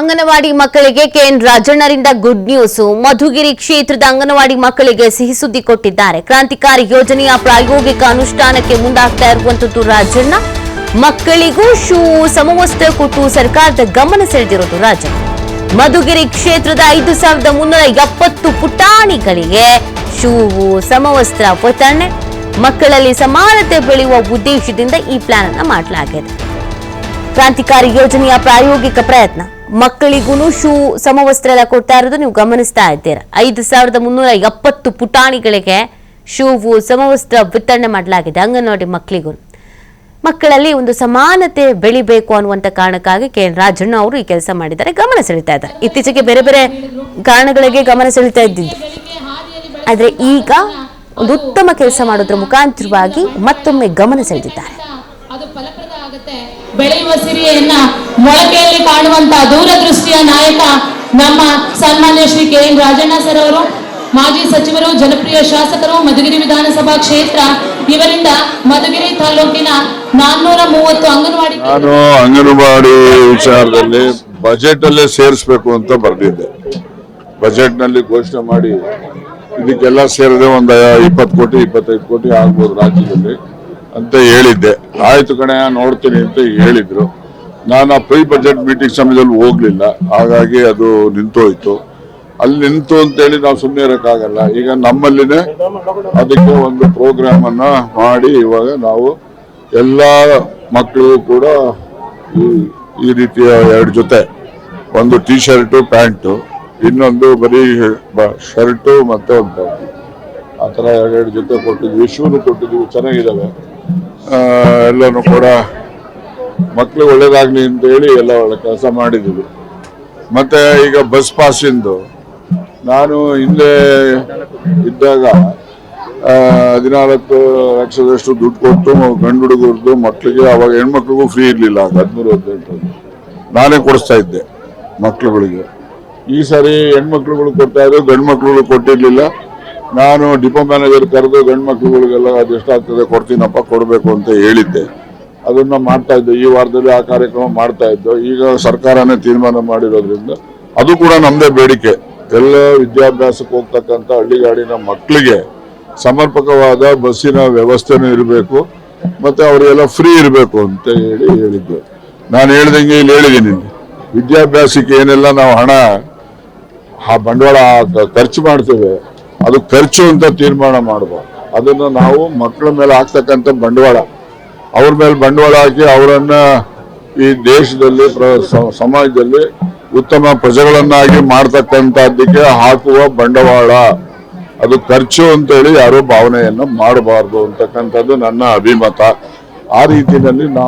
ಅಂಗನವಾಡಿ ಮಕ್ಕಳಿಗೆ K N ರಾಜಣ್ಣರಿಂದ good news. Madhugiri ಕ್ಷೇತ್ರದ ಅಂಗನವಾಡಿ ಮಕ್ಕಳಿಗೆ ಸಿಹಿ ಸುದ್ದಿ ಕೊಟ್ಟಿದ್ದಾರೆ. ಕ್ರಾಂತಿಕಾರಿ ಯೋಜನೆಯ ಪ್ರಾಯೋಗಿಕ ಅನುಷ್ಠಾನಕ್ಕೆ ಮುಂದಾಗ್ತಾ ಇರುವಂತದ್ದು ರಾಜಣ್ಣ. ಮಕ್ಕಳಿಗೂ ಶೂ ಸಮವಸ್ತ್ರ ಕೊಟ್ಟು ಸರ್ಕಾರದ ಗಮನ ಸೆಳೆದಿರೋದು ರಾಜಣ್ಣ. ಮಧುಗಿರಿ ಕ್ಷೇತ್ರದ 5370 ಪುಟಾಣಿಗಳಿಗೆ ಶೂ ಸಮವಸ್ತ್ರ ವಿತರಣೆ. ಮಕ್ಕಳಲ್ಲಿ ಸಮಾನತೆ ಬೆಳೆಯುವ ಉದ್ದೇಶದಿಂದ ಈ ಪ್ಲಾನ್ ಅನ್ನು ಮಾಡಲಾಗಿದೆ. ಕ್ರಾಂತಿಕಾರಿ ಯೋಜನೆಯ ಪ್ರಾಯೋಗಿಕ ಪ್ರಯತ್ನ. ಮಕ್ಕಳಿಗೂ ಶೂ ಸಮವಸ್ತ್ರ ಎಲ್ಲ ಕೊಡ್ತಾ ಇರೋದು ನೀವು ಗಮನಿಸ್ತಾ ಇದ್ದೀರಾ. 5370 ಪುಟಾಣಿಗಳಿಗೆ ಶೂ ಸಮವಸ್ತ್ರ ವಿತರಣೆ ಮಾಡಲಾಗಿದೆ. ಅಂಗನವಾಡಿ ಮಕ್ಕಳಲ್ಲಿ ಒಂದು ಸಮಾನತೆ ಬೆಳಿಬೇಕು ಅನ್ನುವಂತ ಕಾರಣಕ್ಕಾಗಿ ಕೆಎನ್ ರಾಜಣ್ಣ ಅವರು ಈ ಕೆಲಸ ಮಾಡಿದ್ದಾರೆ. ಗಮನ ಸೆಳೀತಾ ಇದ್ದಾರೆ. ಇತ್ತೀಚೆಗೆ ಬೇರೆ ಬೇರೆ ಕಾರಣಗಳಿಗೆ ಗಮನ ಸೆಳೀತಾ ಇದ್ದಿದ್ದು, ಆದ್ರೆ ಈಗ ಒಂದು ಉತ್ತಮ ಕೆಲಸ ಮಾಡೋದ್ರ ಮುಖಾಂತರವಾಗಿ ಮತ್ತೊಮ್ಮೆ ಗಮನ ಸೆಳೆದಿದ್ದಾರೆ. ಬೆಳೆಯುವ ಸಿರಿಯನ್ನ ಮೊಳಕೆಯಲ್ಲಿ ಕಾಣುವಂತಹ ದೂರದೃಷ್ಟಿಯ ನಾಯಕ ನಮ್ಮ ಸನ್ಮಾನ್ಯ ಶ್ರೀ ಕೆಎನ್ ರಾಜಣ್ಣ ಸರ್ ಅವರು, ಮಾಜಿ ಸಚಿವರು, ಜನಪ್ರಿಯ ಶಾಸಕರು, ಮಧುಗಿರಿ ವಿಧಾನಸಭಾ ಕ್ಷೇತ್ರ. ಇವರಿಂದ ಮಧುಗಿರಿ ತಾಲೂಕಿನ 430 ಅಂಗನವಾಡಿ ವಿಚಾರದಲ್ಲಿ ಬಜೆಟ್ ಅಲ್ಲೇ ಸೇರಿಸಬೇಕು ಅಂತ ಬರ್ದಿದ್ದೆ. ಬಜೆಟ್ ನಲ್ಲಿ ಘೋಷಣೆ ಮಾಡಿ ಇದಕ್ಕೆಲ್ಲ ಸೇರಿದೆ ಒಂದು 20 ಕೋಟಿ 25 ಕೋಟಿ ಆಗ್ಬೋದು ರಾಜ್ಯದಲ್ಲಿ ಅಂತ ಹೇಳಿದ್ದೆ. ಆಯ್ತು ಕಣೆ ನೋಡ್ತೀನಿ ಅಂತ ಹೇಳಿದ್ರು. ನಾನು ಆ ಪ್ರೀ ಬಜೆಟ್ ಮೀಟಿಂಗ್ ಸಮಯದಲ್ಲಿ ಹೋಗ್ಲಿಲ್ಲ, ಹಾಗಾಗಿ ಅದು ನಿಂತೋಯ್ತು. ಅಲ್ಲಿ ನಿಂತು ಅಂತೇಳಿ ನಾವು ಸುಮ್ಮನೆ ಇರೋಕ್ಕಾಗಲ್ಲ. ಈಗ ನಮ್ಮಲ್ಲಿನೇ ಅದಕ್ಕೆ ಒಂದು ಪ್ರೋಗ್ರಾಮ್ ಅನ್ನ ಮಾಡಿ ಇವಾಗ ನಾವು ಎಲ್ಲ ಮಕ್ಕಳಿಗೂ ಕೂಡ ಈ ರೀತಿಯ 2 ಜೊತೆ, ಒಂದು ಟೀ ಶರ್ಟು ಪ್ಯಾಂಟು, ಇನ್ನೊಂದು ಬರೀ ಶರ್ಟು ಮತ್ತೆ ಒಂದು ಪ್ಯಾಂಟ್, ಆ ಥರ 2 ಜೊತೆ ಕೊಟ್ಟಿದ್ವಿ. ಶೂನು ಕೊಟ್ಟಿದ್ವಿ, ಚೆನ್ನಾಗಿದ್ದಾವೆ. ಎಲ್ಲನೂ ಕೂಡ ಮಕ್ಳಿಗೆ ಒಳ್ಳೇದಾಗ್ಲಿ ಅಂತ ಹೇಳಿ ಎಲ್ಲ ಒಳ್ಳೆ ಕೆಲಸ ಮಾಡಿದ್ದೀವಿ. ಮತ್ತೆ ಈಗ ಬಸ್ ಪಾಸಿಂದು ನಾನು ಹಿಂದೆ ಇದ್ದಾಗ 14 ಲಕ್ಷದಷ್ಟು ದುಡ್ಡು ಕೊಟ್ಟು ಗಂಡು ಹುಡುಗರದ್ದು ಮಕ್ಕಳಿಗೆ, ಅವಾಗ ಹೆಣ್ಮಕ್ಳಿಗೂ ಫ್ರೀ ಇರ್ಲಿಲ್ಲ. 13-18 ನಾನೇ ಕೊಡಿಸ್ತಾ ಇದ್ದೆ ಮಕ್ಳುಗಳಿಗೆ. ಈ ಸಾರಿ ಹೆಣ್ಮಕ್ಳುಗಳು ಕೊಡ್ತಾ ಇದ್ರು, ಗಂಡು ಮಕ್ಳುಗಳು ಕೊಟ್ಟಿರ್ಲಿಲ್ಲ. ನಾನು ಡಿಪೋ ಮ್ಯಾನೇಜರ್ ಕರೆದು ಗಂಡು ಮಕ್ಳುಗಳಿಗೆಲ್ಲ ಅದೆಷ್ಟಾಗ್ತದೆ ಕೊಡ್ತೀನಪ್ಪ, ಕೊಡಬೇಕು ಅಂತ ಹೇಳಿದ್ದೆ. ಅದನ್ನ ಮಾಡ್ತಾ ಇದ್ದೆ. ಈ ವಾರದಲ್ಲಿ ಆ ಕಾರ್ಯಕ್ರಮ ಮಾಡ್ತಾ ಇದ್ದು. ಈಗ ಸರ್ಕಾರನೇ ತೀರ್ಮಾನ ಮಾಡಿರೋದ್ರಿಂದ ಅದು ಕೂಡ ನಮ್ದೇ ಬೇಡಿಕೆ. ಎಲ್ಲ ವಿದ್ಯಾಭ್ಯಾಸಕ್ಕೆ ಹೋಗ್ತಕ್ಕಂಥ ಹಳ್ಳಿಗಾಡಿನ ಮಕ್ಕಳಿಗೆ ಸಮರ್ಪಕವಾದ ಬಸ್ಸಿನ ವ್ಯವಸ್ಥೆನೂ ಇರಬೇಕು, ಮತ್ತೆ ಅವರಿಗೆಲ್ಲ ಫ್ರೀ ಇರಬೇಕು ಅಂತ ಹೇಳಿದ್ದೆ. ನಾನು ಹೇಳ್ದಂಗೆ ಇಲ್ಲಿ ಹೇಳಿದ್ದೀನಿ, ವಿದ್ಯಾಭ್ಯಾಸಕ್ಕೆ ಏನೆಲ್ಲ ನಾವು ಹಣ ಬಂಡವಾಳ ಖರ್ಚು ಮಾಡ್ತೇವೆ, ಅದು ಖರ್ಚು ಅಂತ ತೀರ್ಮಾನ ಮಾಡಬಹುದು. ಅದನ್ನು ನಾವು ಮಕ್ಕಳ ಮೇಲೆ ಹಾಕ್ತಕ್ಕಂಥ ಬಂಡವಾಳ, ಅವ್ರ ಮೇಲೆ ಬಂಡವಾಳ ಹಾಕಿ ಅವರನ್ನ ಈ ದೇಶದಲ್ಲಿ ಸಮಾಜದಲ್ಲಿ ಉತ್ತಮ ಪ್ರಜೆಗಳನ್ನಾಗಿ ಮಾಡ್ತಕ್ಕಂಥದ್ದಕ್ಕೆ ಹಾಕುವ ಬಂಡವಾಳ, ಅದು ಖರ್ಚು ಅಂತೇಳಿ ಯಾರೋ ಭಾವನೆಯನ್ನು ಮಾಡಬಾರ್ದು ಅಂತಕ್ಕಂಥದ್ದು ನನ್ನ ಅಭಿಮತ. ಆ ರೀತಿಯಲ್ಲಿ ನಾವು